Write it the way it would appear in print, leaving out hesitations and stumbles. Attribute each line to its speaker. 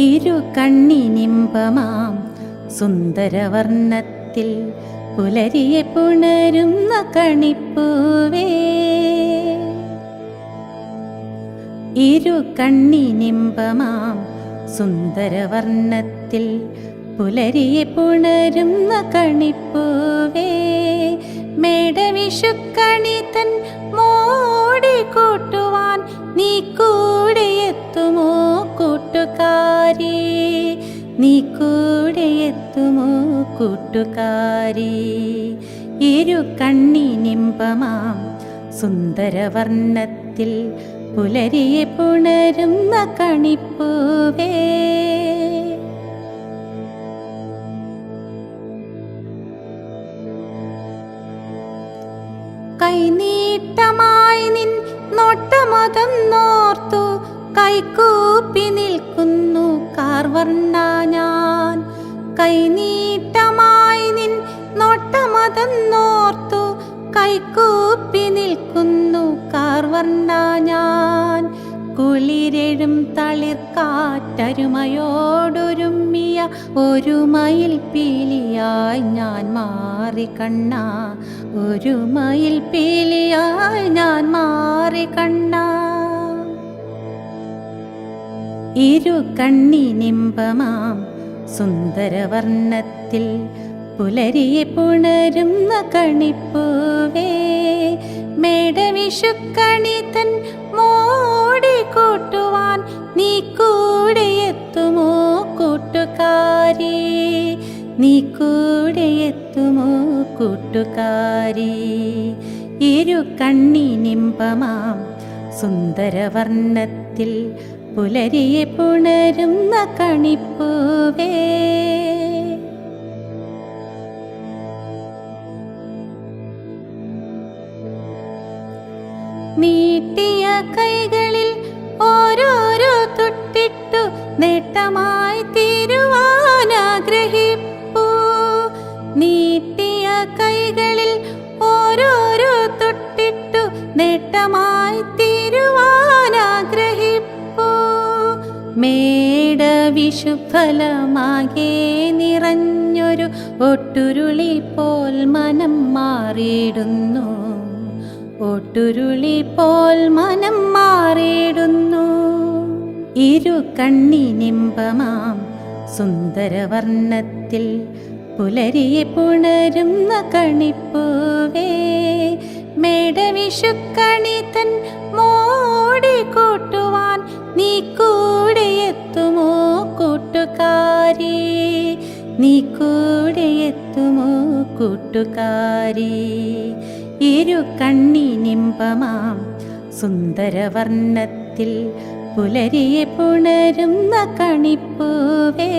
Speaker 1: ഇരു കണ്ണിനിമ്പമാം സുന്ദരവർണ്ണത്തിൽ പുലരിയെ പുണരുന്ന കണിപ്പൂവേ. ഇരു കണ്ണിനിമ്പമാം സുന്ദരവർണ്ണത്തിൽ പുലരിയെ പുണരുന്ന കണിപ്പൂവേ. മേടവിഷുക്കണി തൻ മോടി കൂട്ടുവാൻ നീ കൂടെ എത്തുമോ കൂട്ടുകാരി, നീ കൂടെ എത്തുമോ കൂട്ടുകാരി. ഇരു കണ്ണിനിമ്പമാം സുന്ദരവർണ്ണത്തിൽ പുലരിയെ പുണരുന്ന കണിപ്പൂവേ. കൈനീട്ടമായി നിൻ നോട്ടമതൊന്നോർത്തു കൈകൂപ്പി നിൽക്കുന്നു കാർവർണ്ണ ഞാൻ. കൈനീട്ടമായി നിൻ നോട്ടമതൊന്നോർത്തു കൈകൂപ്പി നിൽക്കുന്നു കാർവർണ്ണ ഞാൻ. കുളിരെഴും തളിർക്കാറ്റരുമയോടൊരുമ്മിയ ഒരു മയിൽ പീലിയായി ഞാൻ മാറി കണ്ണ, ഒരു മയിൽ പീലിയായി ഞാൻ മാറി കണ്ണ. ഇരു കണ്ണിനിമ്പമാം സുന്ദരവർണ്ണത്തിൽ പുലരിയെ പുണരുന്ന കണിപ്പൂവേ. മേടവിഷുക്കണി തൻ മോടി കൂട്ടുവാൻ നീ കൂടെ എത്തുമോ കൂട്ടുകാരി, നീ കൂടെ എത്തുമോ കൂട്ടുകാരി. ഇരു കണ്ണിനിമ്പമാം സുന്ദരവർണ്ണത്തിൽ പുലരിയെ പുണരുന്ന കണിപ്പൂവേ. നീട്ടിയ കൈകളിൽ ഓരോരോ തൊട്ടിട്ടു നേട്ടമായി തീരുവാനാഗ്രഹിപ്പൂ. നീട്ടിയ കൈകളിൽ ഓരോരോ തൊട്ടിട്ടു നേട്ടമായി തീരുവാനാഗ്രഹിപ്പൂ. മേടവിഷുഫലമാകെ നിറഞ്ഞൊരു ഒട്ടുരുളി പോൽ മനം മാറിയിടുന്നു, ഒട്ടുരുളി പോൽ മനം മാറിയിടുന്നു. ഇരു കണ്ണിനിമ്പമാം സുന്ദരവർണ്ണത്തിൽ പുലരിയെ പുണരുന്ന കണിപ്പൂവേ. മേടവിഷുക്കണി തൻ മോടി കൂട്ടുവാൻ നീ കൂടെ എത്തുമോ കൂട്ടുകാരി, നീ കൂടെ എത്തുമോ കൂട്ടുകാരി. ഇരു കണ്ണിനിമ്പമാം സുന്ദരവർണ്ണത്തിൽ പുലരിയെ പുണരുന്ന കണിപ്പൂവേ.